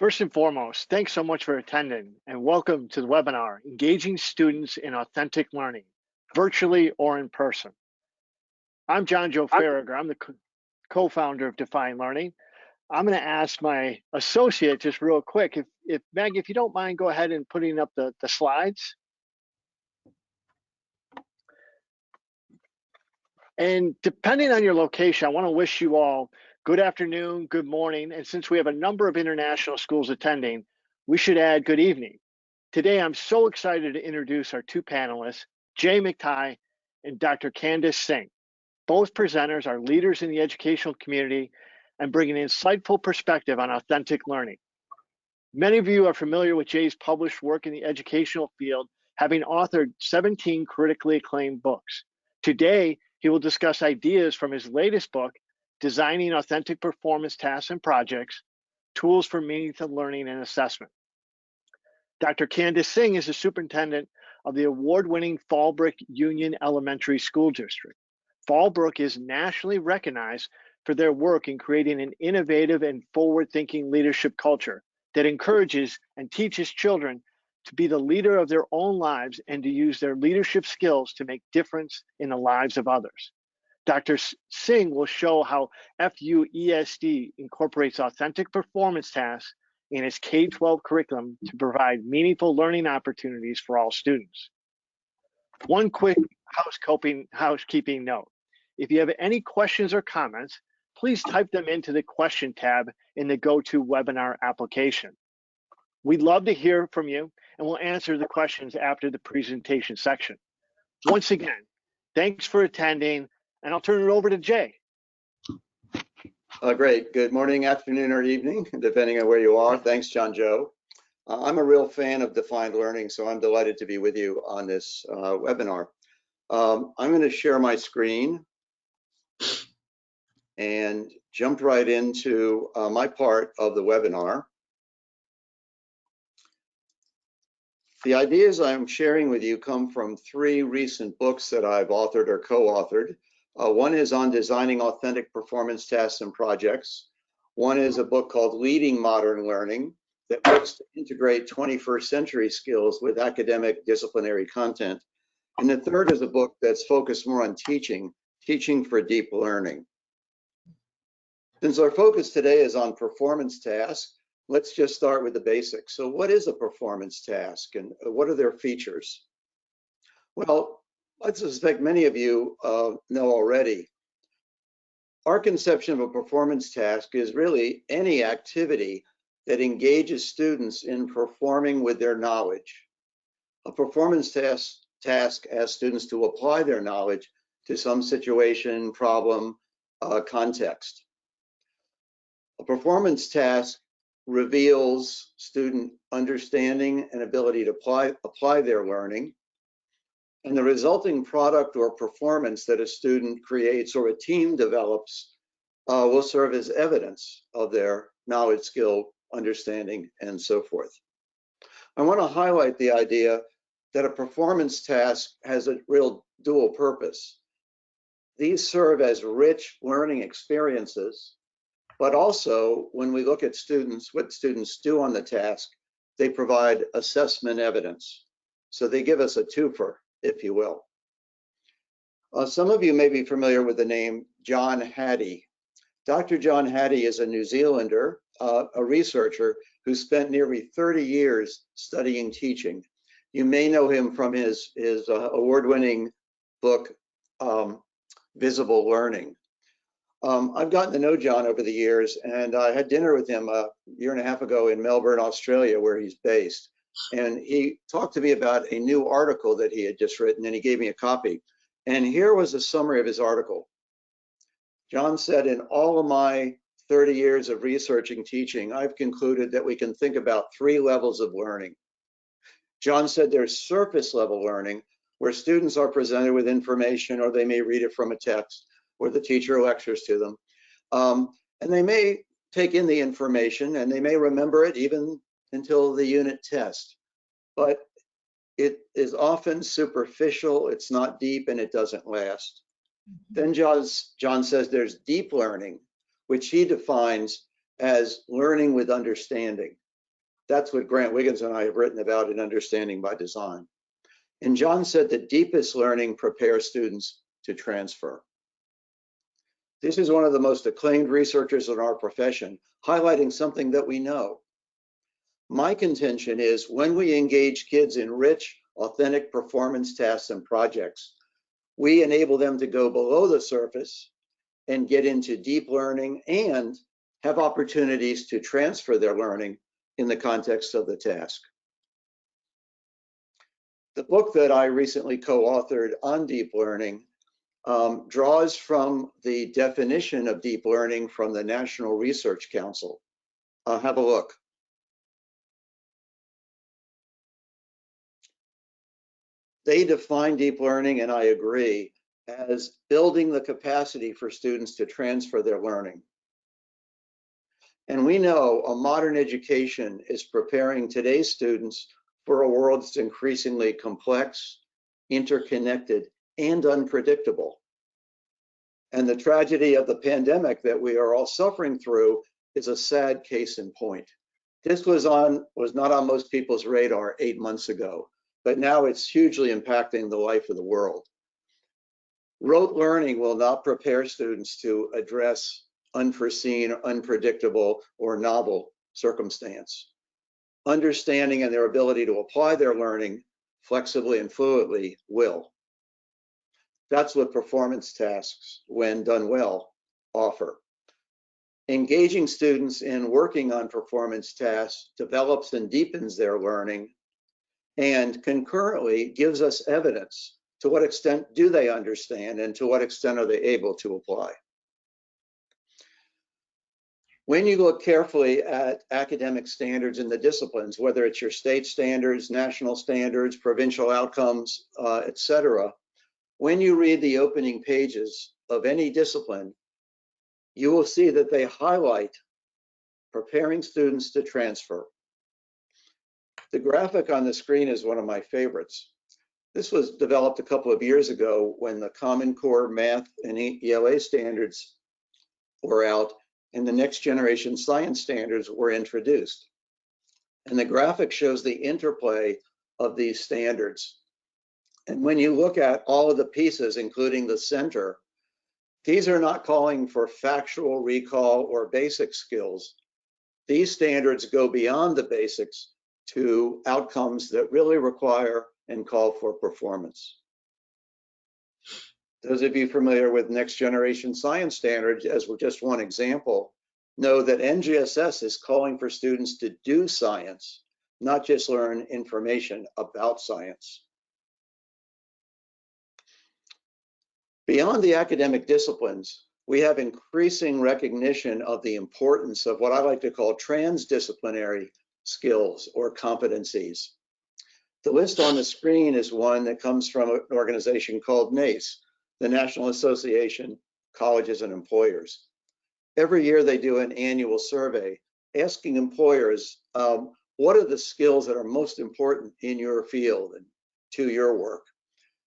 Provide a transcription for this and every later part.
First and foremost, thanks so much for attending and welcome to the webinar, Engaging Students in Authentic Learning, virtually or in person. I'm John Joe Farragher. I'm the co-founder of Define Learning. I'm going to ask my associate just real quick, if Meg, if you don't mind, go ahead and putting up the slides. And depending on your location, I want to wish you all good afternoon, good morning, and since we have a number of international schools attending, we should add good evening. Today, I'm so excited to introduce our two panelists, Jay McTighe and Dr. Candace Singh. Both presenters are leaders in the educational community and bring an insightful perspective on authentic learning. Many of you are familiar with Jay's published work in the educational field, having authored 17 critically acclaimed books. Today, he will discuss ideas from his latest book, Designing Authentic Performance Tasks and Projects, Tools for Meaningful Learning and Assessment. Dr. Candace Singh is the superintendent of the award-winning Fallbrook Union Elementary School District. Fallbrook is nationally recognized for their work in creating an innovative and forward-thinking leadership culture that encourages and teaches children to be the leader of their own lives and to use their leadership skills to make difference in the lives of others. Dr. Singh will show how FUESD incorporates authentic performance tasks in its K-12 curriculum to provide meaningful learning opportunities for all students. One quick housekeeping note. If you have any questions or comments, please type them into the question tab in the GoToWebinar application. We'd love to hear from you, and we'll answer the questions after the presentation section. Once again, thanks for attending, and I'll turn it over to Jay. Great. Good morning, afternoon, or evening, depending on where you are. Thanks, John Joe. I'm a real fan of Defined Learning, so I'm delighted to be with you on this webinar. I'm going to share my screen and jump right into my part of the webinar. The ideas I'm sharing with you come from three recent books that I've authored or co-authored. One is on designing authentic performance tasks and projects. One is a book called Leading Modern Learning that looks to integrate 21st century skills with academic disciplinary content. And the third is a book that's focused more on teaching for deep learning. Since our focus today is on performance tasks, let's just start with the basics. So what is a performance task and what are their features? Well, I suspect many of you know already. Our conception of a performance task is really any activity that engages students in performing with their knowledge. A performance task asks students to apply their knowledge to some situation, problem, context. A performance task reveals student understanding and ability to apply their learning, and the resulting product or performance that a student creates or a team develops will serve as evidence of their knowledge, skill, understanding, and so forth. I want to highlight the idea that a performance task has a real dual purpose. These serve as rich learning experiences, but also when we look at students, what students do on the task, they provide assessment evidence. So they give us a twofer, if you will. Some of you may be familiar with the name John Hattie. Dr. John Hattie is a New Zealander, a researcher who spent nearly 30 years studying teaching. You may know him from his award-winning book, Visible Learning. I've gotten to know John over the years, and I had dinner with him a year and a half ago in Melbourne, Australia, where he's based. And he talked to me about a new article that he had just written, and he gave me a copy. And here was a summary of his article. John said, in all of my 30 years of researching teaching, I've concluded that we can think about 3 levels of learning. John said there's surface level learning, where students are presented with information, or they may read it from a text, or the teacher lectures to them. And they may take in the information, and they may remember it even until the unit test. But it is often superficial, it's not deep, and it doesn't last. Then John says there's deep learning, which he defines as learning with understanding. That's what Grant Wiggins and I have written about in Understanding by Design. And John said that deepest learning prepares students to transfer. This is one of the most acclaimed researchers in our profession, highlighting something that we know. My contention is when we engage kids in rich, authentic performance tasks and projects, we enable them to go below the surface and get into deep learning and have opportunities to transfer their learning in the context of the task. The book that I recently co-authored on deep learning draws from the definition of deep learning from the National Research Council. Have a look. They define deep learning, and I agree, as building the capacity for students to transfer their learning. And we know a modern education is preparing today's students for a world that's increasingly complex, interconnected, and unpredictable. And the tragedy of the pandemic that we are all suffering through is a sad case in point. This was not on most people's radar 8 months ago, but now it's hugely impacting the life of the world. Rote learning will not prepare students to address unforeseen, unpredictable, or novel circumstance. Understanding and their ability to apply their learning flexibly and fluidly will. That's what performance tasks, when done well, offer. Engaging students in working on performance tasks develops and deepens their learning and concurrently gives us evidence. To what extent do they understand and to what extent are they able to apply? When you look carefully at academic standards in the disciplines, whether it's your state standards, national standards, provincial outcomes, etc., when you read the opening pages of any discipline, you will see that they highlight preparing students to transfer. The graphic on the screen is one of my favorites. This was developed a couple of years ago when the Common Core Math and ELA standards were out and the next generation science standards were introduced. And the graphic shows the interplay of these standards. And when you look at all of the pieces, including the center, these are not calling for factual recall or basic skills. These standards go beyond the basics to outcomes that really require and call for performance. Those of you familiar with next generation science standards, as just one example, know that NGSS is calling for students to do science, not just learn information about science. Beyond the academic disciplines, we have increasing recognition of the importance of what I like to call transdisciplinary skills or competencies. The list on the screen is one that comes from an organization called NACE, the National Association of Colleges and Employers. Every year they do an annual survey asking employers, what are the skills that are most important in your field and to your work?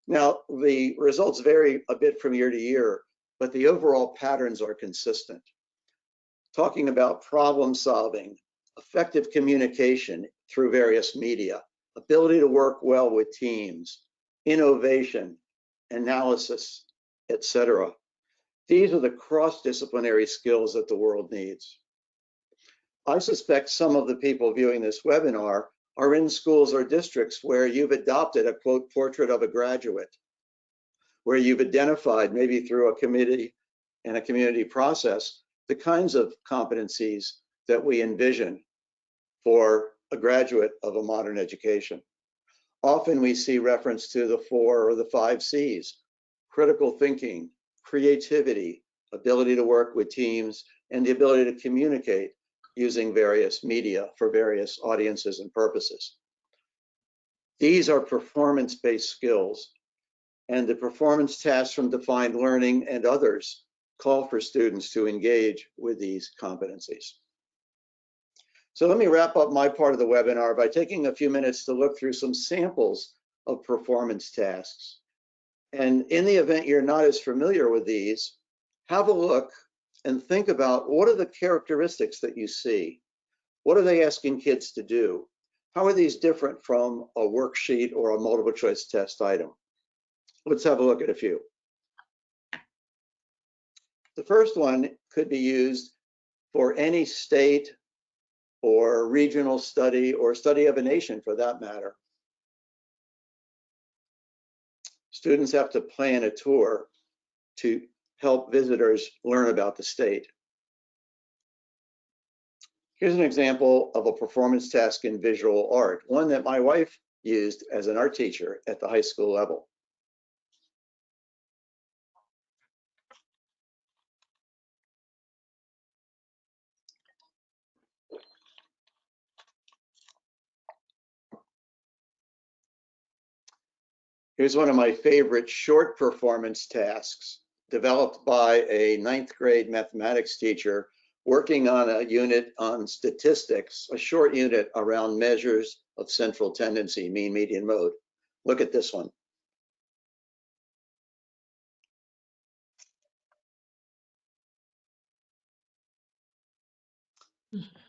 Now, the results vary a bit from year to year, but the overall patterns are consistent. Talking about problem solving, effective communication through various media, ability to work well with teams, innovation, analysis, etc. These are the cross-disciplinary skills that the world needs. I suspect some of the people viewing this webinar are in schools or districts where you've adopted a quote portrait of a graduate, where you've identified maybe through a committee and a community process the kinds of competencies that we envision for a graduate of a modern education. Often we see reference to the 4 or the 5 C's: critical thinking, creativity, ability to work with teams, and the ability to communicate using various media for various audiences and purposes. These are performance-based skills, and the performance tasks from defined learning and others call for students to engage with these competencies. So let me wrap up my part of the webinar by taking a few minutes to look through some samples of performance tasks. And in the event you're not as familiar with these, have a look and think about what are the characteristics that you see. What are they asking kids to do? How are these different from a worksheet or a multiple choice test item? Let's have a look at a few. The first one could be used for any state or regional study or study of a nation for that matter. Students have to plan a tour to help visitors learn about the state. Here's an example of a performance task in visual art, one that my wife used as an art teacher at the high school level. Here's one of my favorite short performance tasks developed by a 9th grade mathematics teacher working on a unit on statistics, a short unit around measures of central tendency, mean, median, mode. Look at this one.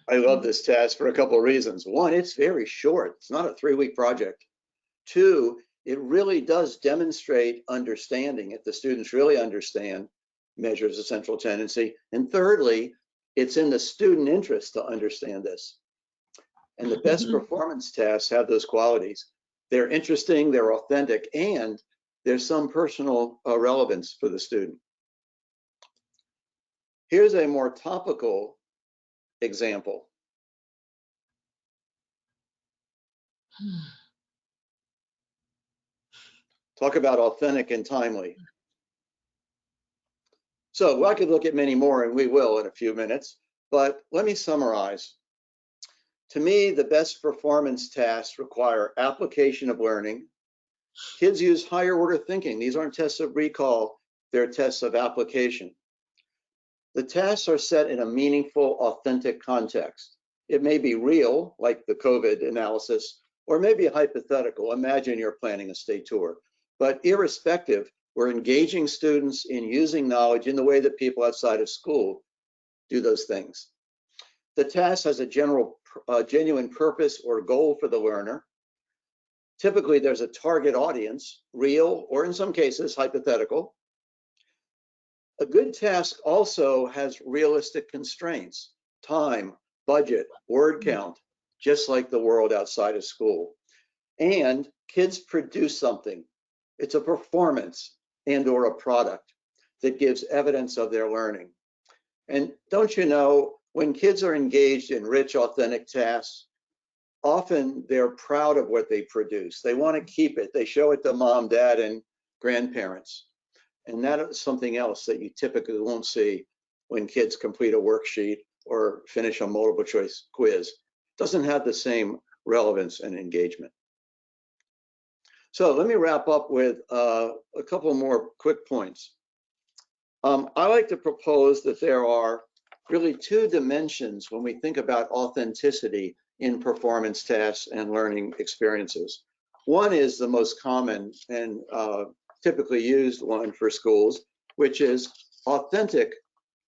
I love this task for a couple of reasons. One, it's very short. It's not a 3-week project. 2, it really does demonstrate understanding if the students really understand measures of central tendency. And thirdly, it's in the student interest to understand this. And the best performance tasks have those qualities. They're interesting, they're authentic, and there's some personal relevance for the student. Here's a more topical example. Talk about authentic and timely. So I could look at many more, and we will in a few minutes, but let me summarize. To me, the best performance tasks require application of learning. Kids use higher order thinking. These aren't tests of recall, they're tests of application. The tasks are set in a meaningful, authentic context. It may be real, like the COVID analysis, or maybe hypothetical. Imagine you're planning a state tour. But irrespective, we're engaging students in using knowledge in the way that people outside of school do those things. The task has a genuine purpose or goal for the learner. Typically, there's a target audience, real, or in some cases, hypothetical. A good task also has realistic constraints, time, budget, word count, just like the world outside of school. And kids produce something. It's a performance and or a product that gives evidence of their learning. And don't you know, when kids are engaged in rich, authentic tasks, often they're proud of what they produce. They want to keep it. They show it to mom, dad, and grandparents. And that is something else that you typically won't see when kids complete a worksheet or finish a multiple choice quiz. It doesn't have the same relevance and engagement. So let me wrap up with a couple more quick points. I like to propose that there are really 2 dimensions when we think about authenticity in performance tasks and learning experiences. One is the most common and typically used one for schools, which is authentic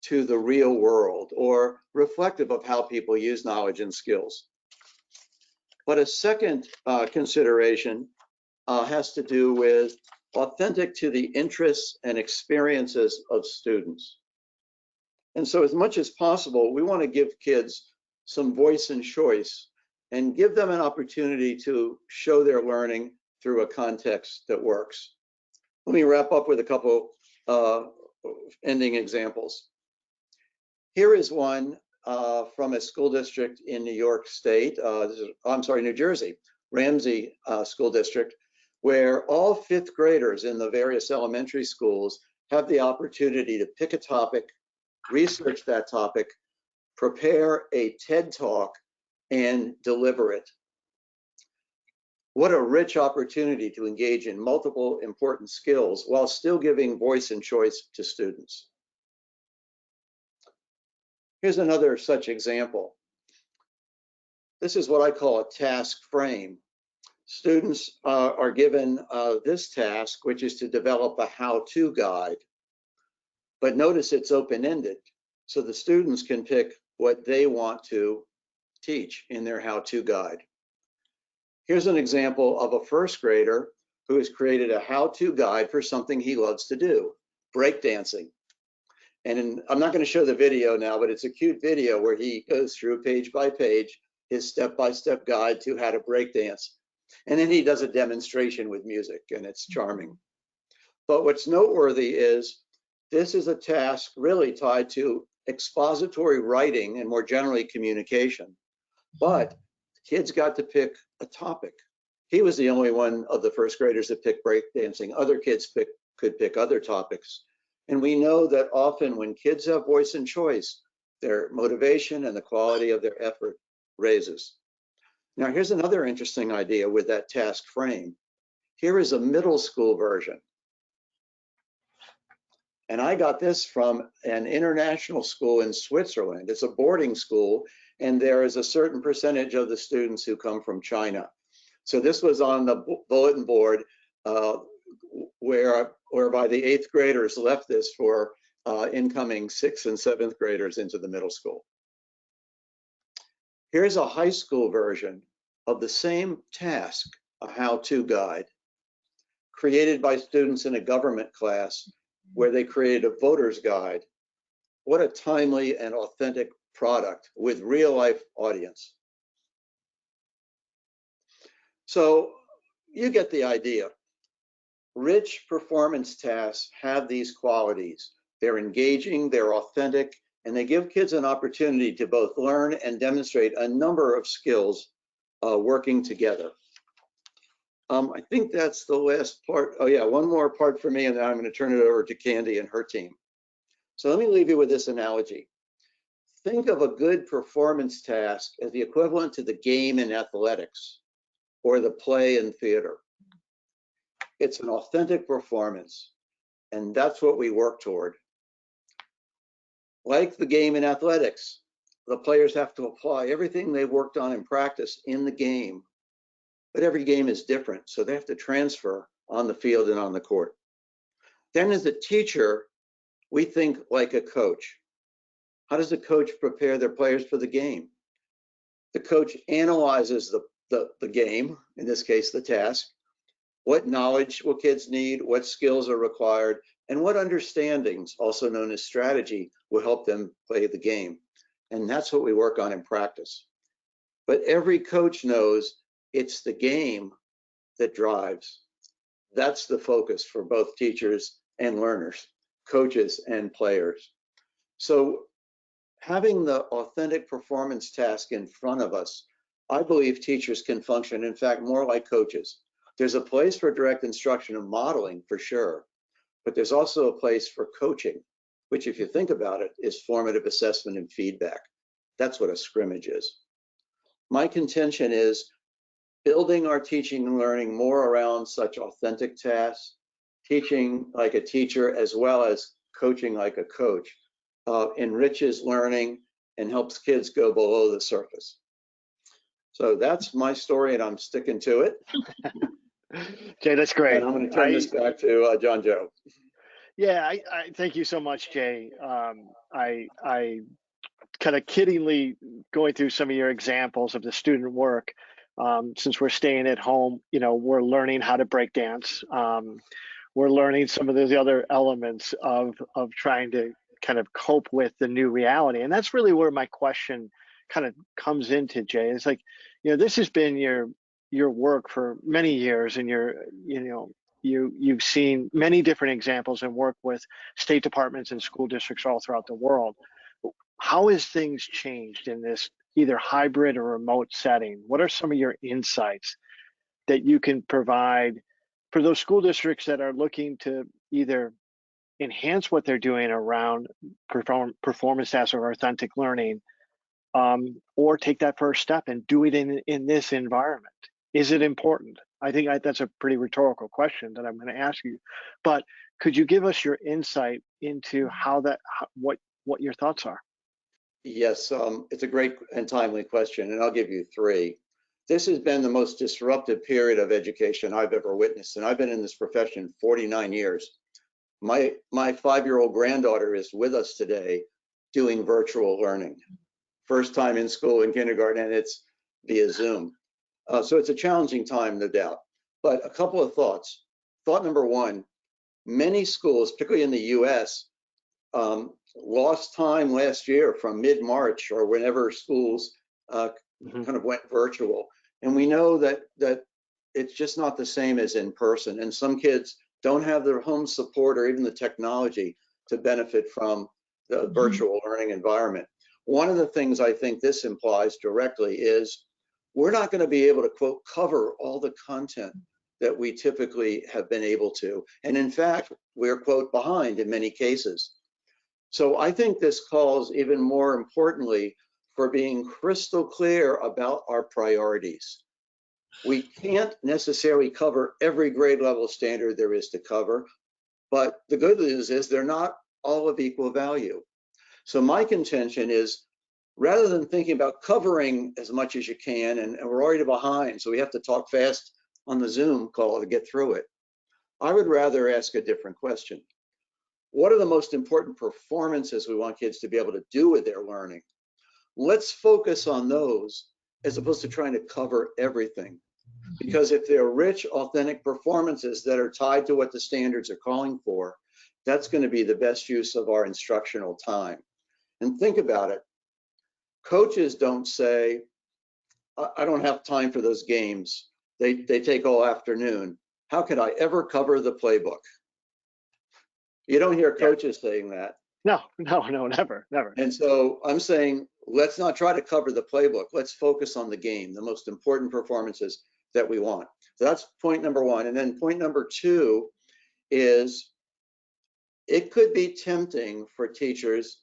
to the real world or reflective of how people use knowledge and skills. But a second consideration has to do with authentic to the interests and experiences of students. And so as much as possible, we want to give kids some voice and choice and give them an opportunity to show their learning through a context that works. Let me wrap up with a couple ending examples. Here is one from a school district in New York State, New Jersey, Ramsey School District, where all 5th graders in the various elementary schools have the opportunity to pick a topic, research that topic, prepare a TED Talk, and deliver it. What a rich opportunity to engage in multiple important skills while still giving voice and choice to students. Here's another such example. This is what I call a task frame. Students are given this task, which is to develop a how-to guide. But notice it's open-ended, so the students can pick what they want to teach in their how-to guide. Here's an example of a first grader who has created a how-to guide for something he loves to do, breakdancing. And I'm not going to show the video now, but it's a cute video where he goes through page by page his step-by-step guide to how to breakdance. And then he does a demonstration with music, and it's charming. But what's noteworthy is this is a task really tied to expository writing and more generally communication. But kids got to pick a topic. He was the only one of the first graders that picked breakdancing. Other kids could pick other topics. And we know that often when kids have voice and choice, their motivation and the quality of their effort raises. Now, here's another interesting idea with that task frame. Here is a middle school version. And I got this from an international school in Switzerland. It's a boarding school, and there is a certain percentage of the students who come from China. So this was on the bulletin board whereby the 8th graders left this for incoming 6th and 7th graders into the middle school. Here's a high school version of the same task, a how-to guide, created by students in a government class where they created a voter's guide. What a timely and authentic product with real life audience. So you get the idea. Rich performance tasks have these qualities. They're engaging, they're authentic, and they give kids an opportunity to both learn and demonstrate a number of skills working together. I think that's the last part. Oh yeah, one more part for me, and then I'm going to turn it over to Candy and her team. So let me leave you with this analogy. Think of a good performance task as the equivalent to the game in athletics or the play in theater. It's an authentic performance, and that's what we work toward. Like the game in athletics, the players have to apply everything they've worked on in practice in the game, but every game is different, so they have to transfer on the field and on the court. Then as a teacher, we think like a coach. How does the coach prepare their players for the game? The coach analyzes the game, in this case, the task. What knowledge will kids need? What skills are required? And what understandings, also known as strategy, will help them play the game? And that's what we work on in practice. But every coach knows it's the game that drives. That's the focus for both teachers and learners, coaches and players. So having the authentic performance task in front of us, I believe teachers can function, in fact, more like coaches. There's a place for direct instruction and modeling for sure, but there's also a place for coaching, which if you think about it, is formative assessment and feedback. That's what a scrimmage is. My contention is building our teaching and learning more around such authentic tasks, teaching like a teacher as well as coaching like a coach, enriches learning and helps kids go below the surface. So that's my story, and I'm sticking to it. Jay, that's great. And I'm going to turn this back to John Joe. Yeah, I thank you so much, Jay. I kind of kiddingly going through some of your examples of the student work. Since we're staying at home, we're learning how to break dance. We're learning some of those other elements of trying to kind of cope with the new reality. And that's really where my question kind of comes into, Jay. It's like, this has been your work for many years, and you've seen many different examples and work with state departments and school districts all throughout the world. How has things changed in this either hybrid or remote setting? What are some of your insights that you can provide for those school districts that are looking to either enhance what they're doing around performance tasks or authentic learning, or take that first step and do it in this environment? Is it important? I think that's a pretty rhetorical question that I'm going to ask you, but could you give us your insight into what your thoughts are? Yes, it's a great and timely question, and I'll give you three. This has been the most disruptive period of education I've ever witnessed, and I've been in this profession 49 years. My 5-year-old granddaughter is with us today doing virtual learning. first time in school in kindergarten, and it's via Zoom. So it's a challenging time, no doubt. But a couple of thoughts. Thought number one, many schools, particularly in the US, lost time last year from mid-March or whenever schools kind of went virtual. And we know that it's just not the same as in person. And some kids don't have their home support or even the technology to benefit from the virtual learning environment. One of the things I think this implies directly is we're not going to be able to, quote, cover all the content that we typically have been able to. And in fact, we're, quote, behind in many cases. So I think this calls even more importantly for being crystal clear about our priorities. We can't necessarily cover every grade level standard there is to cover, but the good news is they're not all of equal value. So my contention is, rather than thinking about covering as much as you can, and we're already behind, so we have to talk fast on the Zoom call to get through it, I would rather ask a different question. What are the most important performances we want kids to be able to do with their learning? Let's focus on those as opposed to trying to cover everything. Because if they're rich, authentic performances that are tied to what the standards are calling for, that's going to be the best use of our instructional time. And think about it. Coaches don't say, I don't have time for those games. They take all afternoon. How could I ever cover the playbook? You don't hear coaches saying that. No, never. And so I'm saying, let's not try to cover the playbook. Let's focus on the game, the most important performances that we want. So that's point number one. And then point number two is it could be tempting for teachers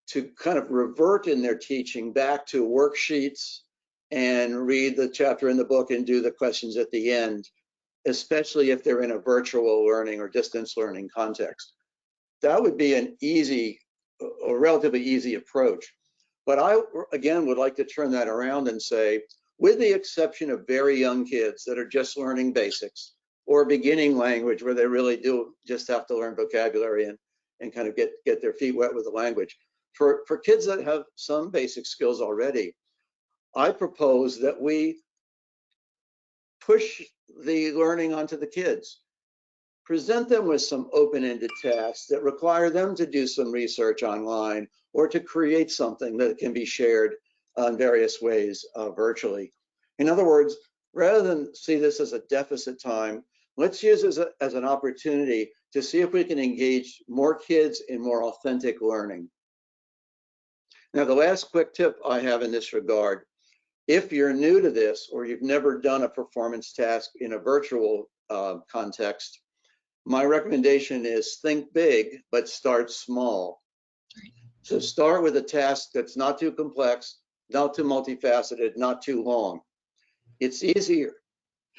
to kind of revert in their teaching back to worksheets and read the chapter in the book and do the questions at the end, especially if they're in a virtual learning or distance learning context. That would be an easy, a relatively easy approach. But I, again, would like to turn that around and say, with the exception of very young kids that are just learning basics or beginning language where they really do just have to learn vocabulary and kind of get their feet wet with the language. For kids that have some basic skills already, I propose that we push the learning onto the kids. Present them with some open-ended tasks that require them to do some research online or to create something that can be shared in various ways virtually. In other words, rather than see this as a deficit time, let's use it as an opportunity to see if we can engage more kids in more authentic learning. Now, the last quick tip I have in this regard, if you're new to this or you've never done a performance task in a virtual context, my recommendation is think big, but start small. So start with a task that's not too complex, not too multifaceted, not too long. It's easier,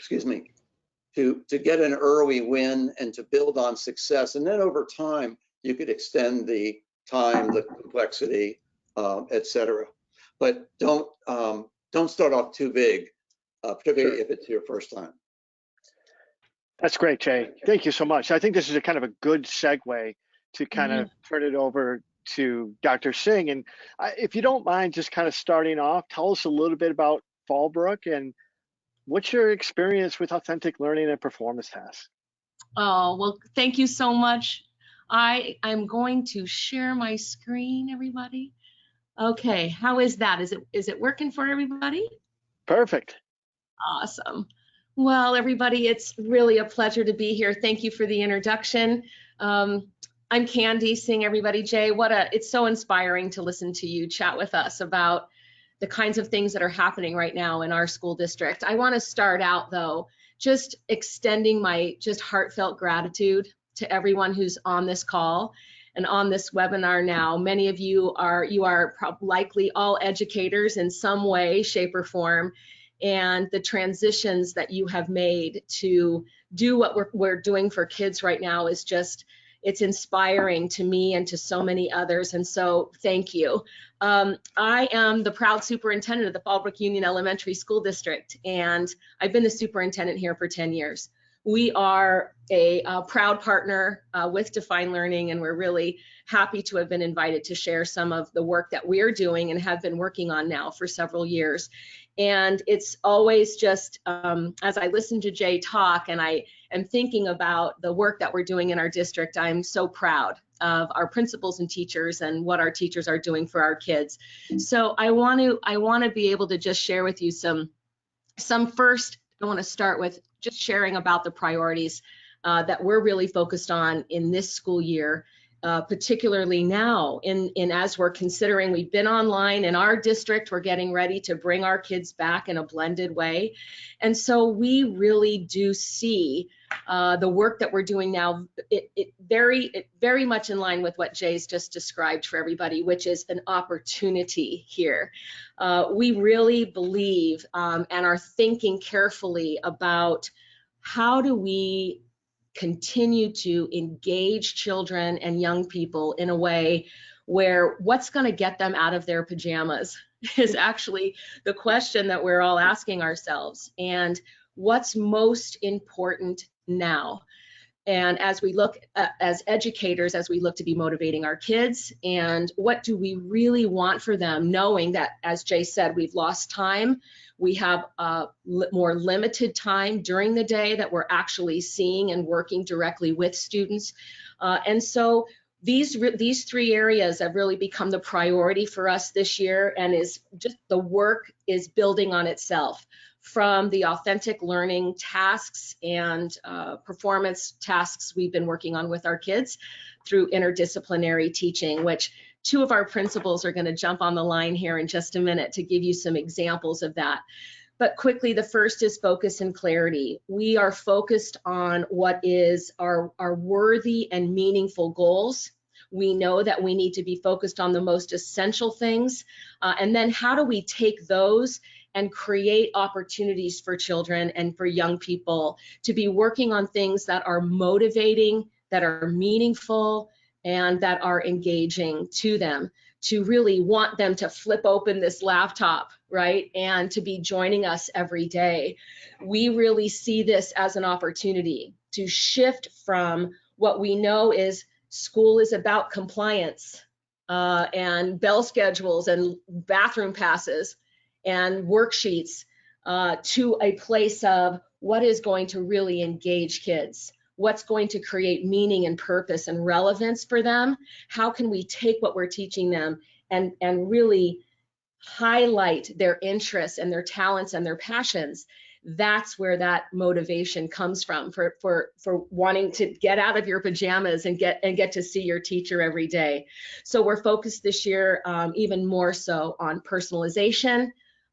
to get an early win and to build on success. And then over time, you could extend the time, the complexity, et cetera. But don't start off too big, particularly if it's your first time. That's great, Jay. Thank you so much. I think this is a kind of a good segue to kind of turn it over to Dr. Singh. And if you don't mind just kind of starting off, tell us a little bit about Fallbrook and what's your experience with authentic learning and performance tasks? Oh, well, thank you so much. I'm going to share my screen, everybody. Okay, how is that? Is it working for everybody? Perfect. Awesome. Well, everybody, it's really a pleasure to be here. Thank you for the introduction. I'm Candice Singh, everybody. Jay, it's so inspiring to listen to you chat with us about the kinds of things that are happening right now in our school district. I want to start out, though, just extending my just heartfelt gratitude to everyone who's on this call and on this webinar now. Many of you are likely all educators in some way, shape, or form. And the transitions that you have made to do what we're doing for kids right now is just, it's inspiring to me and to so many others. And so thank you. I am the proud superintendent of the Fallbrook Union Elementary School District, and I've been the superintendent here for 10 years. we are a proud partner with Define Learning, and we're really happy to have been invited to share some of the work that we're doing and have been working on now for several years. And it's always just, as I listen to Jay talk and I am thinking about the work that we're doing in our district, I'm so proud of our principals and teachers and what our teachers are doing for our kids. So I want to be able to just share with you some first. I want to start with just sharing about the priorities that we're really focused on in this school year, particularly now in as we're considering, we've been online in our district, we're getting ready to bring our kids back in a blended way. And so we really do see the work that we're doing now, it very much in line with what Jay's just described for everybody, which is an opportunity here. We really believe and are thinking carefully about how do we continue to engage children and young people in a way where what's going to get them out of their pajamas is actually the question that we're all asking ourselves, and what's most important now. And as we look as educators, as we look to be motivating our kids, and what do we really want for them, knowing that, as Jay said, we've lost time. We have more limited time during the day that we're actually seeing and working directly with students. And so these three areas have really become the priority for us this year, and is just the work is building on itself, from the authentic learning tasks and performance tasks we've been working on with our kids through interdisciplinary teaching, which two of our principals are going to jump on the line here in just a minute to give you some examples of that. But quickly, the first is focus and clarity. We are focused on what is our worthy and meaningful goals. We know that we need to be focused on the most essential things. And then how do we take those and create opportunities for children and for young people to be working on things that are motivating, that are meaningful, and that are engaging to them, to really want them to flip open this laptop, right, and to be joining us every day. We really see this as an opportunity to shift from what we know is school is about compliance and bell schedules and bathroom passes and worksheets to a place of what is going to really engage kids, what's going to create meaning and purpose and relevance for them. How can we take what we're teaching them and really highlight their interests and their talents and their passions? That's where that motivation comes from for wanting to get out of your pajamas and get to see your teacher every day. So we're focused this year even more so on personalization,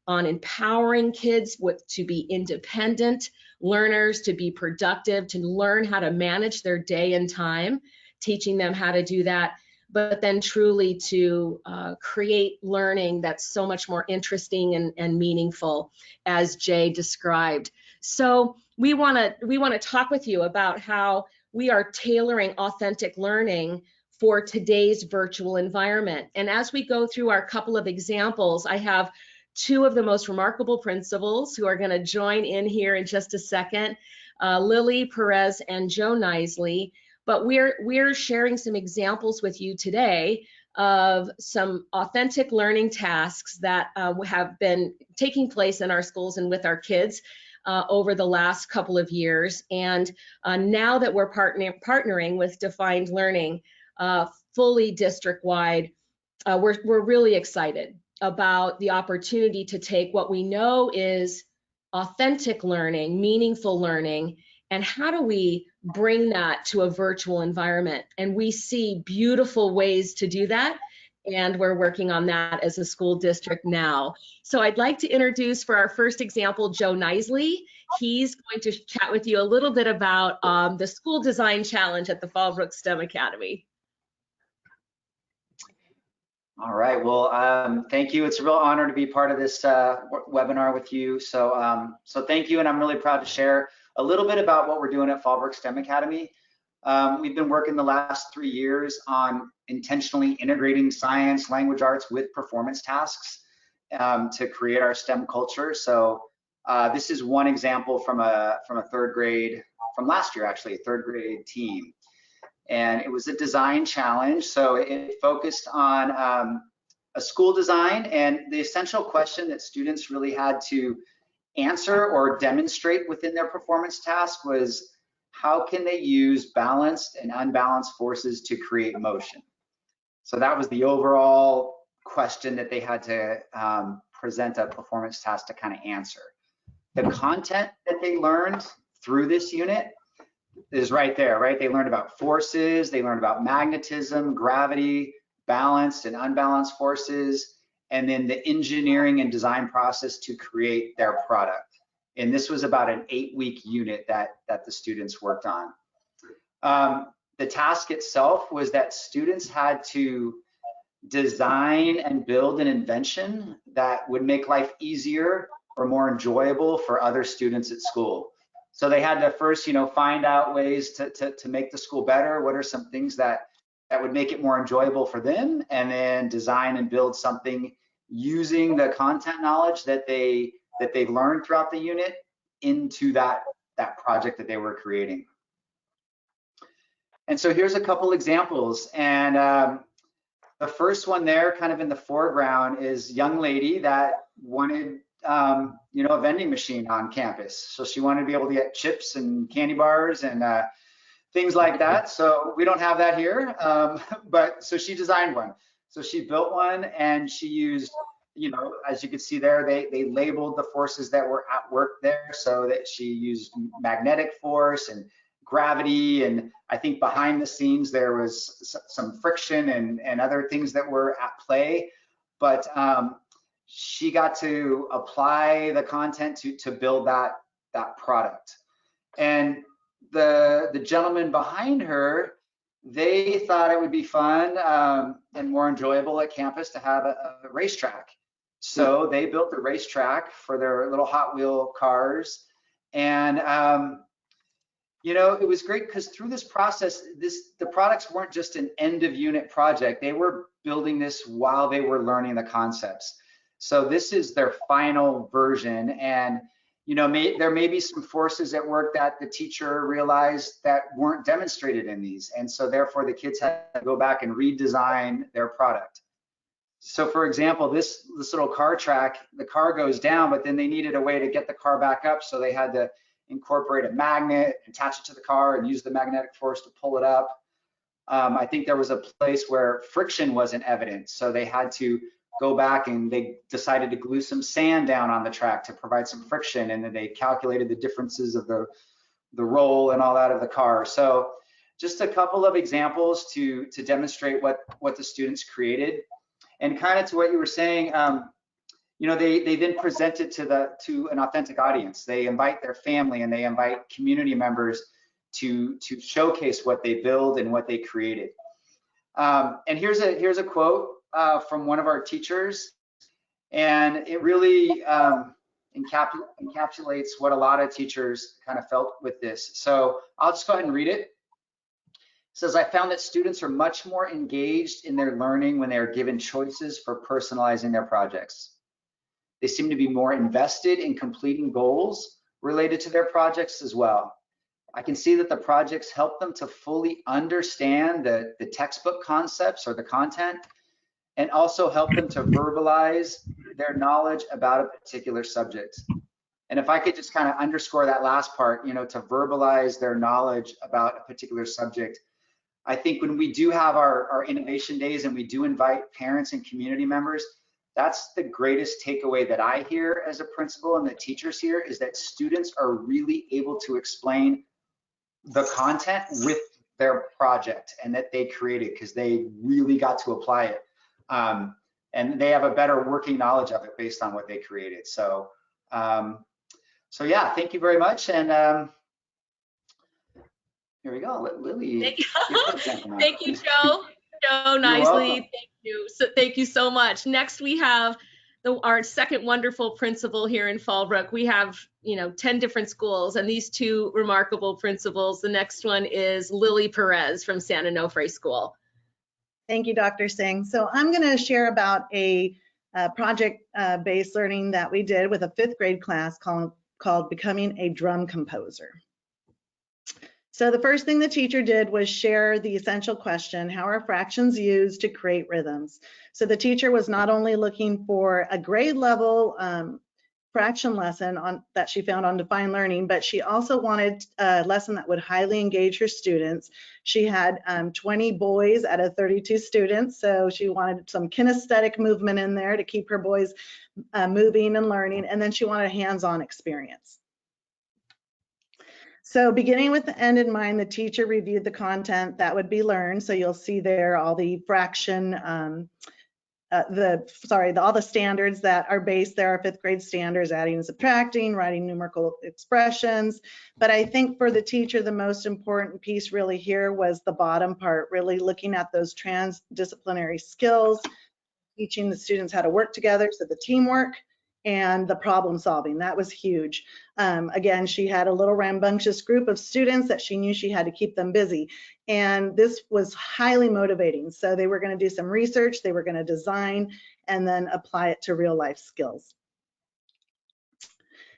on empowering kids to be independent learners, to be productive, to learn how to manage their day and time, teaching them how to do that, but then truly to create learning that's so much more interesting and meaningful, as Jay described. So we want to talk with you about how we are tailoring authentic learning for today's virtual environment. And as we go through our couple of examples, I have two of the most remarkable principals who are going to join in here in just a second, Lily Perez and Joe Nisley. But we're sharing some examples with you today of some authentic learning tasks that have been taking place in our schools and with our kids over the last couple of years. And now that we're partnering with Defined Learning fully district-wide, we're really excited about the opportunity to take what we know is authentic learning, meaningful learning, and how do we bring that to a virtual environment? And we see beautiful ways to do that, and we're working on that as a school district now. So I'd like to introduce, for our first example, Joe Nisley. He's going to chat with you a little bit about the School Design Challenge at the Fallbrook STEM Academy. All right, well, thank you. It's a real honor to be part of this webinar with you. So thank you, and I'm really proud to share a little bit about what we're doing at Fallbrook STEM Academy. We've been working the last 3 years on intentionally integrating science, language arts with performance tasks to create our STEM culture. So this is one example from a third grade from last year, actually, a 3rd grade team. And it was a design challenge. So it focused on a school design, and the essential question that students really had to answer or demonstrate within their performance task was, how can they use balanced and unbalanced forces to create motion? So that was the overall question that they had to present a performance task to kind of answer. The content that they learned through this unit is right there, right? They learned about forces, they learned about magnetism, gravity, balanced and unbalanced forces, and then the engineering and design process to create their product. And this was about an 8-week unit that the students worked on. The task itself was that students had to design and build an invention that would make life easier or more enjoyable for other students at school. So they had to first, find out ways to make the school better. What are some things that would make it more enjoyable for them? And then design and build something using the content knowledge that they learned throughout the unit into that project that they were creating. And so here's a couple examples. And the first one there, kind of in the foreground, is a young lady that wanted, a vending machine on campus. So she wanted to be able to get chips and candy bars and things like that. So we don't have that here, but so she designed one. So she built one, and she used, as you can see there, they labeled the forces that were at work there, so that she used magnetic force and gravity, and I think behind the scenes there was some friction and other things that were at play, but she got to apply the content to build that product. And the gentleman behind her, they thought it would be fun and more enjoyable at campus to have a racetrack. So they built a racetrack for their little Hot Wheel cars. And, it was great because through this process, the products weren't just an end of unit project. They were building this while they were learning the concepts. So this is their final version. And, there may be some forces at work that the teacher realized that weren't demonstrated in these. And so therefore the kids had to go back and redesign their product. So for example, this little car track, the car goes down, but then they needed a way to get the car back up. So they had to incorporate a magnet, attach it to the car, and use the magnetic force to pull it up. I think there was a place where friction wasn't evident. So they had to go back and they decided to glue some sand down on the track to provide some friction. And then they calculated the differences of the roll and all that of the car. So just a couple of examples to demonstrate what the students created. And kind of to what you were saying, they then present it to an authentic audience. They invite their family and they invite community members to showcase what they build and what they created. And here's a quote from one of our teachers, and it really encapsulates what a lot of teachers kind of felt with this. So I'll just go ahead and read it. It says, I found that students are much more engaged in their learning when they are given choices for personalizing their projects. They seem to be more invested in completing goals related to their projects as well. I can see that the projects help them to fully understand the textbook concepts or the content, and also help them to verbalize their knowledge about a particular subject. And if I could just kind of underscore that last part, to verbalize their knowledge about a particular subject. I think when we do have our innovation days and we do invite parents and community members, that's the greatest takeaway that I hear as a principal and the teachers here, is that students are really able to explain the content with their project and that they created, because they really got to apply it. And they have a better working knowledge of it based on what they created. So, yeah, thank you very much. And here we go. Let Lily. Thank you, Joe. Joe, nicely. Thank you. So thank you so much. Next, we have our second wonderful principal here in Fallbrook. We have, 10 different schools, and these two remarkable principals. The next one is Lily Perez from San Onofre School. Thank you, Dr. Singh. So I'm going to share about a project-based learning that we did with a 5th grade class called Becoming a Drum Composer. So the first thing the teacher did was share the essential question, how are fractions used to create rhythms? So the teacher was not only looking for a grade level fraction lesson that she found on Defined Learning, but she also wanted a lesson that would highly engage her students. She had 20 boys out of 32 students, so she wanted some kinesthetic movement in there to keep her boys moving and learning, and then she wanted a hands-on experience. So beginning with the end in mind, the teacher reviewed the content that would be learned. So you'll see there all the fraction, all the standards that are based there are 5th grade standards, adding and subtracting, writing numerical expressions. But I think for the teacher, the most important piece really here was the bottom part, really looking at those transdisciplinary skills, teaching the students how to work together, so the teamwork and the problem solving. That was huge. Again, she had a little rambunctious group of students that she knew she had to keep them busy. And this was highly motivating. So they were going to do some research, they were going to design, and then apply it to real life skills.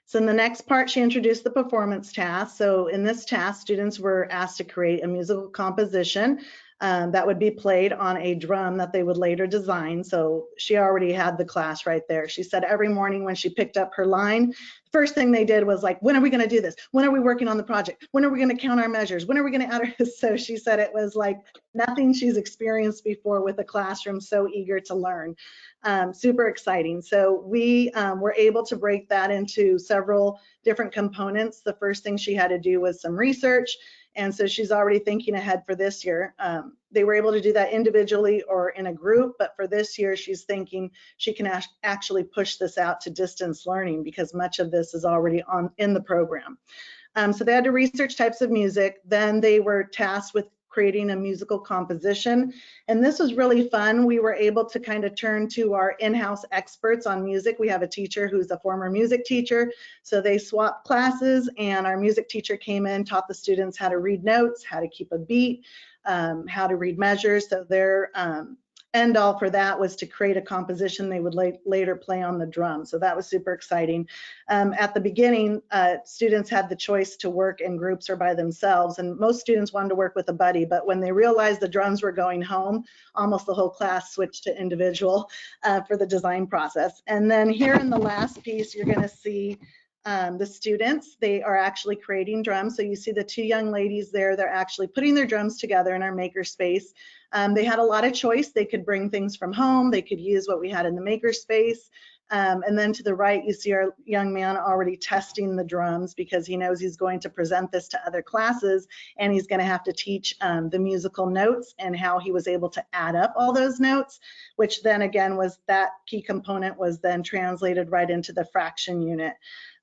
So in the next part, she introduced the performance task. So in this task, students were asked to create a musical composition that would be played on a drum that they would later design. So she already had the class right there. She said every morning when she picked up her line, first thing they did was like, when are we going to do this? When are we working on the project? When are we going to count our measures? When are we going to add our, so she said it was like nothing she's experienced before with a classroom so eager to learn. Super exciting. So we were able to break that into several different components. The first thing she had to do was some research. And so she's already thinking ahead for this year. They were able to do that individually or in a group, but for this year, she's thinking she can actually push this out to distance learning because much of this is already in the program. So they had to research types of music. Then they were tasked with creating a musical composition. And this was really fun. We were able to kind of turn to our in-house experts on music. We have a teacher who's a former music teacher. So they swapped classes and our music teacher came in, taught the students how to read notes, how to keep a beat, how to read measures. So their end all for that was to create a composition they would later play on the drum. So that was super exciting. At the beginning, students had the choice to work in groups or by themselves, and most students wanted to work with a buddy, but when they realized the drums were going home, almost the whole class switched to individual for the design process. And then here in the last piece, you're gonna see the students, they are actually creating drums. So you see the two young ladies there, they're actually putting their drums together in our makerspace. They had a lot of choice. They could bring things from home. They could use what we had in the makerspace. And then to the right, you see our young man already testing the drums because he knows he's going to present this to other classes and he's going to have to teach the musical notes and how he was able to add up all those notes, which then again was that key component was then translated right into the fraction unit.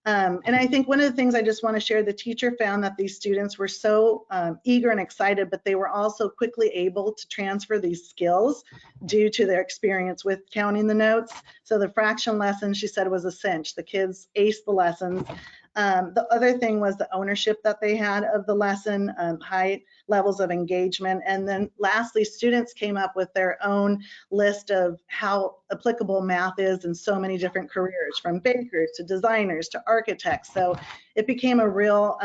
And I think one of the things I just want to share, the teacher found that these students were so eager and excited, but they were also quickly able to transfer these skills due to their experience with counting the notes. So the fraction lesson, she said, was a cinch. The kids aced the lessons. The other thing was the ownership that they had of the lesson, high levels of engagement. And then lastly, students came up with their own list of how applicable math is in so many different careers, from bakers to designers to architects. So it became a real,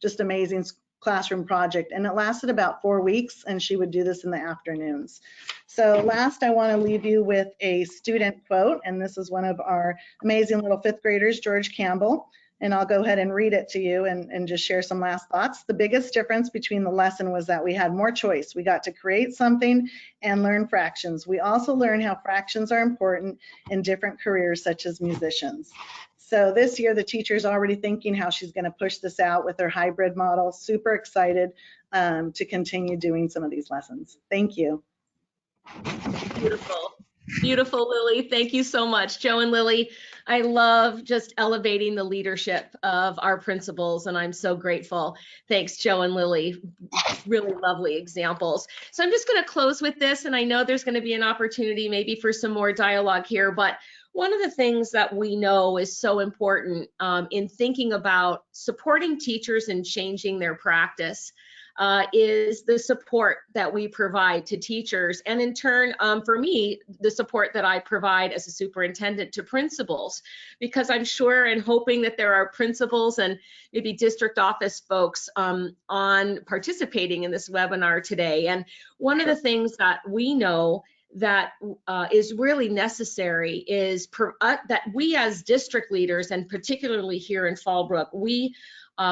just amazing classroom project. And it lasted about 4 weeks, and she would do this in the afternoons. So last, I want to leave you with a student quote, and this is one of our amazing little 5th graders, George Campbell. And I'll go ahead and read it to you and just share some last thoughts. The biggest difference between the lesson was that we had more choice. We got to create something and learn fractions. We also learned how fractions are important in different careers, such as musicians. So this year, the teacher's already thinking how she's going to push this out with her hybrid model. Super excited to continue doing some of these lessons. Thank you. Beautiful. Beautiful, Lily. Thank you so much. Joe and Lily, I love just elevating the leadership of our principals, and I'm so grateful. Thanks, Joe and Lily. Really lovely examples. So I'm just going to close with this, and I know there's going to be an opportunity maybe for some more dialogue here, but one of the things that we know is so important in thinking about supporting teachers and changing their practice. is the support that we provide to teachers, and in turn, for me, the support that I provide as a superintendent to principals, because I'm sure and hoping that there are principals and maybe district office folks on participating in this webinar today. And one of the things that we know that is really necessary is that we as district leaders, and particularly here in Fallbrook, we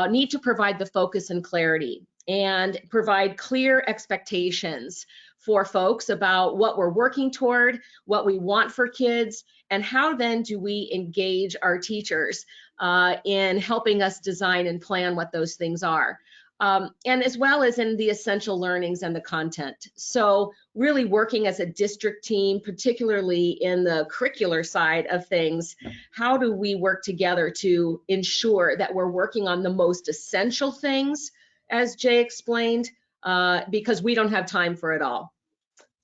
need to provide the focus and clarity and provide clear expectations for folks about what we're working toward, what we want for kids, and how then do we engage our teachers in helping us design and plan what those things are. And as well as in the essential learnings and the content. So really working as a district team, particularly in the curricular side of things, how do we work together to ensure that we're working on the most essential things, as Jay explained, because we don't have time for it all.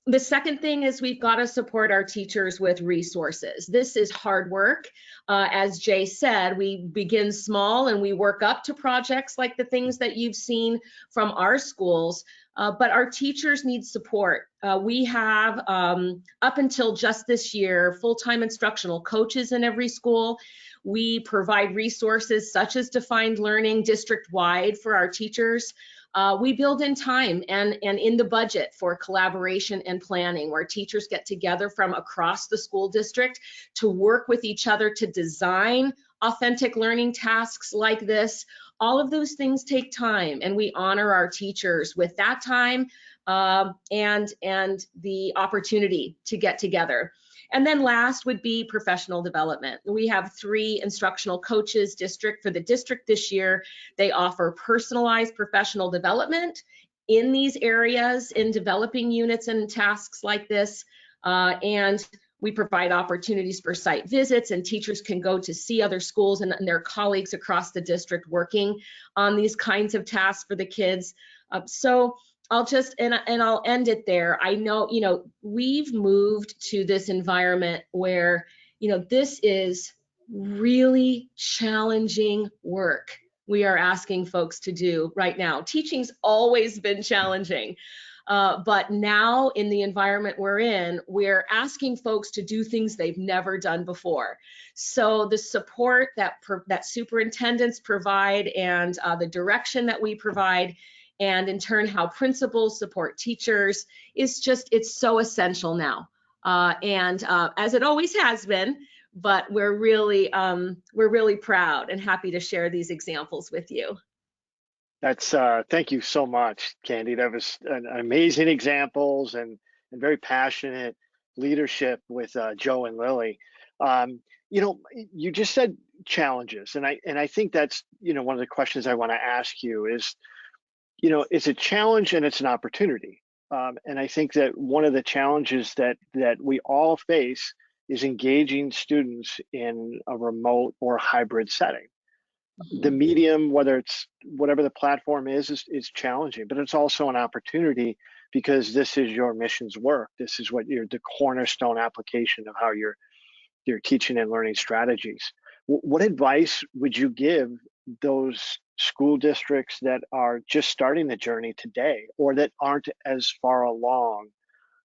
The second thing is we've got to support our teachers with resources. This is hard work. As Jay said, we begin small and we work up to projects like the things that you've seen from our schools, but our teachers need support. We have, up until just this year, full-time instructional coaches in every school. We provide resources such as defined learning district-wide for our teachers. We build in time and in the budget for collaboration and planning, where teachers get together from across the school district to work with each other to design authentic learning tasks like this. All of those things take time, and we honor our teachers with that time and the opportunity to get together. And then last would be professional development. We have 3 instructional coaches for the district this year. They offer personalized professional development in these areas, in developing units and tasks like this. And we provide opportunities for site visits, and teachers can go to see other schools and their colleagues across the district working on these kinds of tasks for the kids. So I'll just, and I'll end it there. I know, we've moved to this environment where, this is really challenging work we are asking folks to do right now. Teaching's always been challenging, but now in the environment we're in, we're asking folks to do things they've never done before. So the support that superintendents provide and the direction that we provide, and in turn how principals support teachers, it's so essential now, and as it always has been. But we're really proud and happy to share these examples with you. That's thank you so much, Candy. That was an amazing examples and very passionate leadership with Joe and Lily. You just said challenges, and I think that's one of the questions I want to ask you is, it's a challenge and it's an opportunity. And I think that one of the challenges that we all face is engaging students in a remote or hybrid setting. Mm-hmm. The medium, whether it's whatever the platform is challenging, but it's also an opportunity because this is your mission's work. This is what the cornerstone application of how you're teaching and learning strategies. What advice would you give those school districts that are just starting the journey today, or that aren't as far along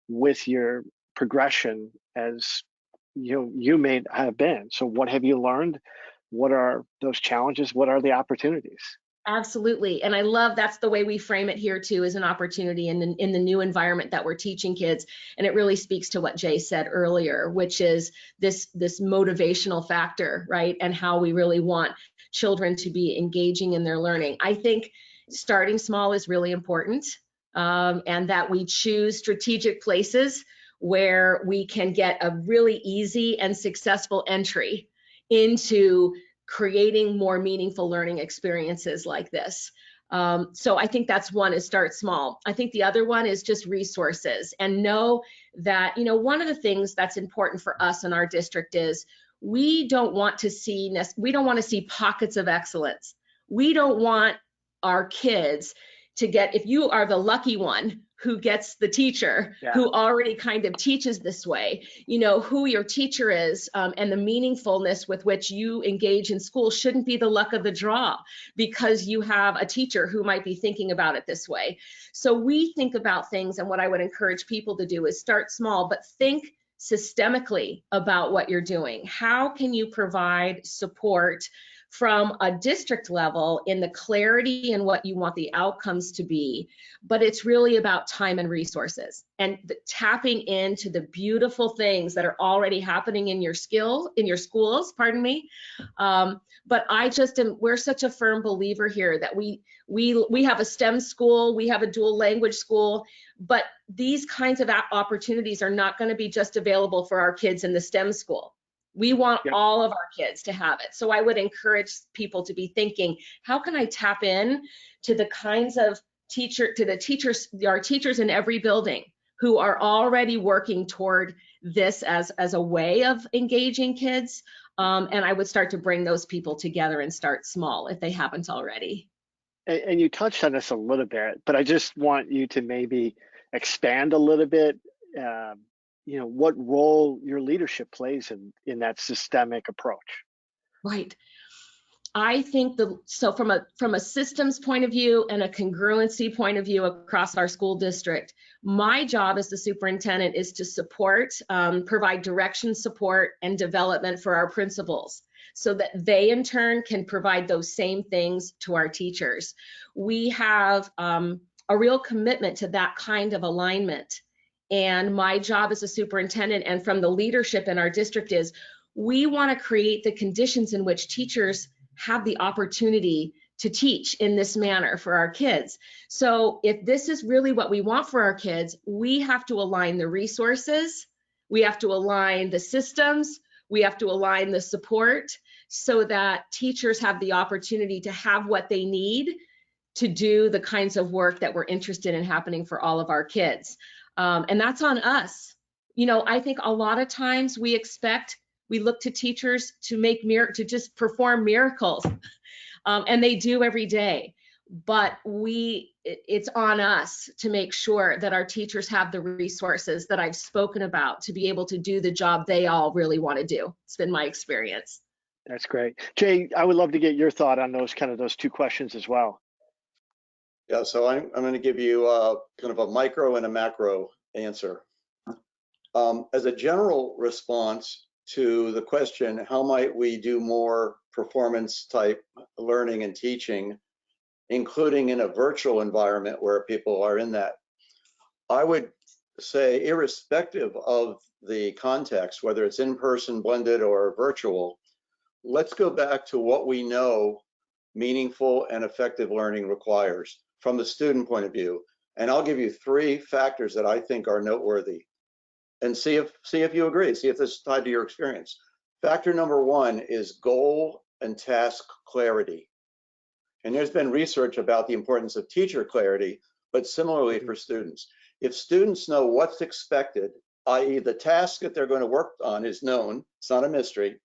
with your progression as you may have been? So what have you learned? What are those challenges? What are the opportunities? Absolutely. And I love that's the way we frame it here too, as an opportunity in the new environment that we're teaching kids. And it really speaks to what Jay said earlier, which is this motivational factor, right? And how we really want children to be engaging in their learning. I think starting small is really important, and that we choose strategic places where we can get a really easy and successful entry into creating more meaningful learning experiences like this. So I think that's one, is start small. I think the other one is just resources, and know that, one of the things that's important for us in our district is we don't want to see pockets of excellence. We don't want our kids to get, if you are the lucky one who gets the teacher who already kind of teaches this way, you know, who your teacher is, and the meaningfulness with which you engage in school shouldn't be the luck of the draw because you have a teacher who might be thinking about it this way. So we think about things, and what I would encourage people to do is start small, but think systemically about what you're doing. How can you provide support from a district level in the clarity and what you want the outcomes to be? But it's really about time and resources and tapping into the beautiful things that are already happening in your schools, pardon me. But we're such a firm believer here that we have a STEM school, we have a dual language school, but these kinds of opportunities are not going to be just available for our kids in the STEM school. We want all of our kids to have it. So I would encourage people to be thinking, how can I tap in to the kinds of our teachers in every building who are already working toward this as a way of engaging kids. And I would start to bring those people together and start small if they haven't already. And you touched on this a little bit, but I just want you to maybe expand a little bit, you know, what role your leadership plays in that systemic approach. Right. I think so from a systems point of view and a congruency point of view across our school district, my job as the superintendent is to support, provide direction, support, and development for our principals so that they in turn can provide those same things to our teachers. We have a real commitment to that kind of alignment. And my job as a superintendent and from the leadership in our district is we want to create the conditions in which teachers have the opportunity to teach in this manner for our kids. So if this is really what we want for our kids, we have to align the resources, we have to align the systems, we have to align the support so that teachers have the opportunity to have what they need to do the kinds of work that we're interested in happening for all of our kids. And that's on us. You know, I think a lot of times we look to teachers to just perform miracles, and they do every day. But it's on us to make sure that our teachers have the resources that I've spoken about to be able to do the job they all really want to do. It's been my experience. That's great. Jay, I would love to get your thought on those two questions as well. Yeah, so I'm going to give you kind of a micro and a macro answer. As a general response to the question, how might we do more performance type learning and teaching, including in a virtual environment where people are in that? I would say, irrespective of the context, whether it's in-person, blended, or virtual, let's go back to what we know meaningful and effective learning requires from the student point of view. And I'll give you 3 factors that I think are noteworthy. And see if you agree, see if this is tied to your experience. Factor number 1 is goal and task clarity. And there's been research about the importance of teacher clarity, but similarly for students. If students know what's expected, i.e. the task that they're going to work on is known, it's not a mystery,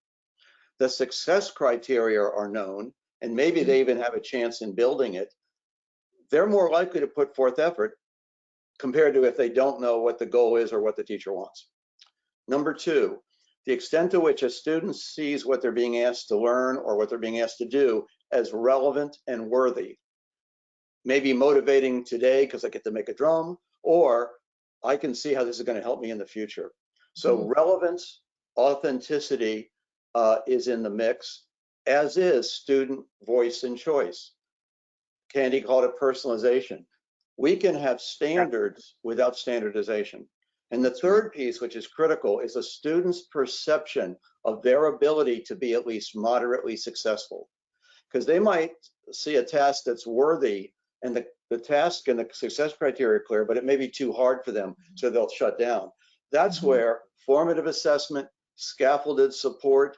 the success criteria are known, and maybe they even have a chance in building it, they're more likely to put forth effort compared to if they don't know what the goal is or what the teacher wants. Number 2, the extent to which a student sees what they're being asked to learn or what they're being asked to do as relevant and worthy. Maybe motivating today because I get to make a drum, or I can see how this is going to help me in the future. So relevance, authenticity is in the mix, as is student voice and choice. Candy called it personalization. We can have standards without standardization. And the third piece, which is critical, is a student's perception of their ability to be at least moderately successful. Because they might see a task that's worthy and the task and the success criteria are clear, but it may be too hard for them, so they'll shut down. That's where formative assessment, scaffolded support,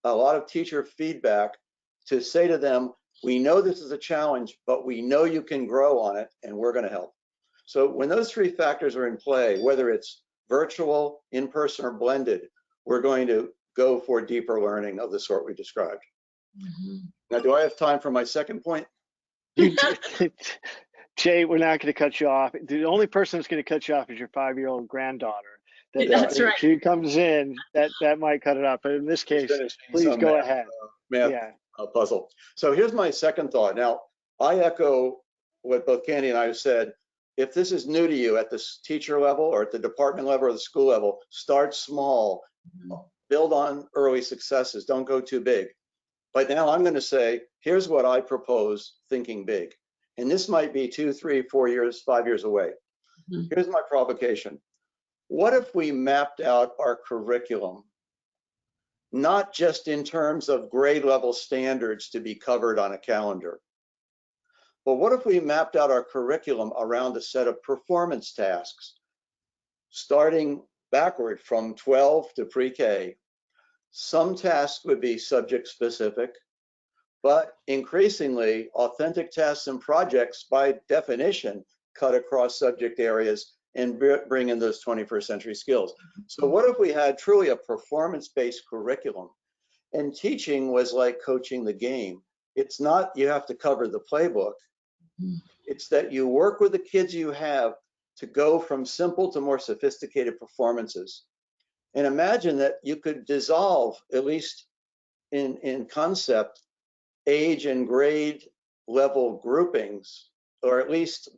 a lot of teacher feedback to say to them, we know this is a challenge, but we know you can grow on it, and we're going to help. So when those 3 factors are in play, whether it's virtual, in-person, or blended, we're going to go for deeper learning of the sort we described. Now, do I have time for my second point? Jay, we're not going to cut you off. The only person that's going to cut you off is your 5-year-old granddaughter. That's right. If she comes in, that might cut it off. But in this case, please go ahead. Math Yeah. puzzle. So here's my second thought. Now, I echo what both Candy and I have said. If this is new to you at the teacher level or at the department level or the school level, start small, build on early successes. Don't go too big. But now I'm going to say, here's what I propose thinking big. And this might be 2, 3, 4 years, 5 years away. Here's my provocation. What if we mapped out our curriculum, not just in terms of grade level standards to be covered on a calendar, but what if we mapped out our curriculum around a set of performance tasks, starting backward from 12 to pre-K? Some tasks would be subject specific, but increasingly authentic tasks and projects by definition cut across subject areas and bring in those 21st century skills. So what if we had truly a performance-based curriculum and teaching was like coaching the game? It's not you have to cover the playbook. It's that you work with the kids you have to go from simple to more sophisticated performances. And imagine that you could dissolve, at least in concept, age and grade level groupings, or at least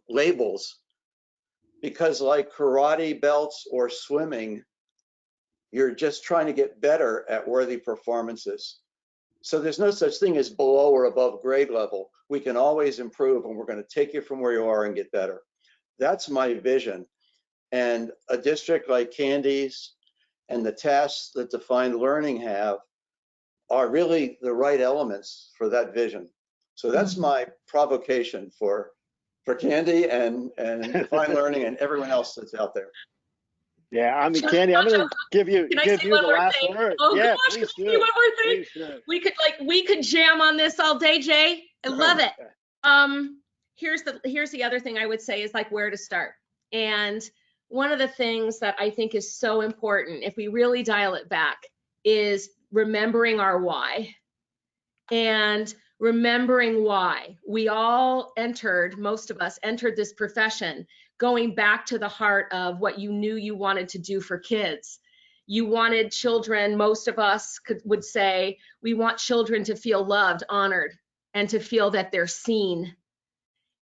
labels, because like karate belts or swimming, you're just trying to get better at worthy performances. So there's no such thing as below or above grade level. We can always improve, and we're going to take you from where you are and get better. That's my vision. And a district like Candice and the tasks that Defined Learning have are really the right elements for that vision. So that's my provocation for Candy and Defined Learning and everyone else that's out there. Yeah, I mean, Candy, I'm going to give you the last word. Oh yeah, gosh, please can do. I say one more thing? Please do. We could jam on this all day, Jay. I love it. Here's the other thing I would say is like where to start. And one of the things that I think is so important, if we really dial it back, is remembering our why. And remembering why we all most of us entered this profession, going back to the heart of what you knew you wanted to do for kids. You wanted children, most of us would say, we want children to feel loved, honored, and to feel that they're seen.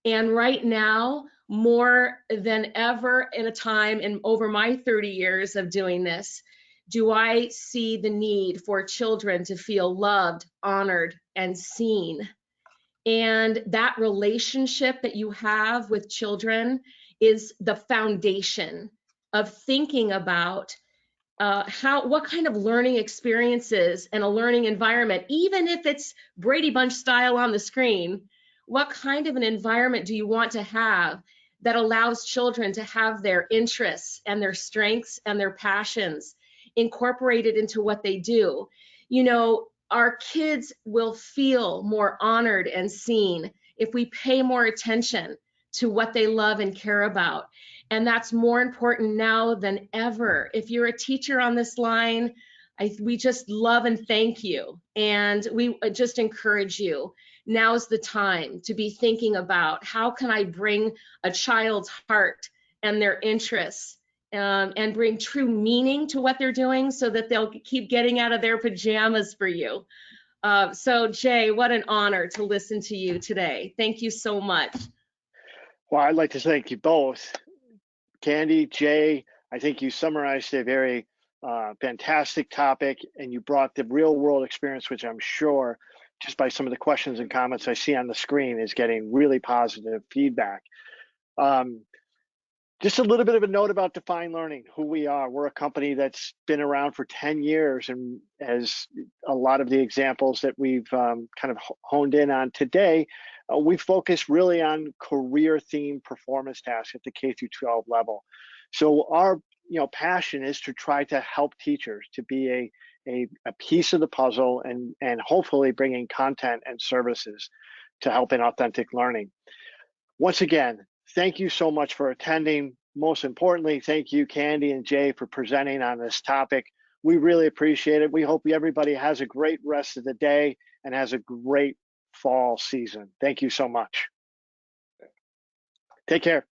And right now, more than ever in a time in over my 30 years of doing this, do I see the need for children to feel loved, honored, and seen. And that relationship that you have with children is the foundation of thinking about what kind of learning experiences and a learning environment, even if it's Brady Bunch style on the screen, what kind of an environment do you want to have that allows children to have their interests and their strengths and their passions incorporated into what they do? You know, our kids will feel more honored and seen if we pay more attention to what they love and care about. And that's more important now than ever. If you're a teacher on this line, we just love and thank you. And we just encourage you. Now's the time to be thinking about how can I bring a child's heart and their interests and bring true meaning to what they're doing so that they'll keep getting out of their pajamas for you. So Jay, what an honor to listen to you today. Thank you so much. Well, I'd like to thank you both. Candy, Jay, I think you summarized a very fantastic topic, and you brought the real world experience, which I'm sure just by some of the questions and comments I see on the screen is getting really positive feedback. Just a little bit of a note about Defined Learning, who we are. We're a company that's been around for 10 years, and as a lot of the examples that we've kind of honed in on today, we focus really on career-themed performance tasks at the K through 12 level. So our passion is to try to help teachers to be a piece of the puzzle and hopefully bringing content and services to help in authentic learning. Once again, thank you so much for attending. Most importantly, thank you, Candy and Jay, for presenting on this topic. We really appreciate it. We hope everybody has a great rest of the day and has a great fall season. Thank you so much. Take care.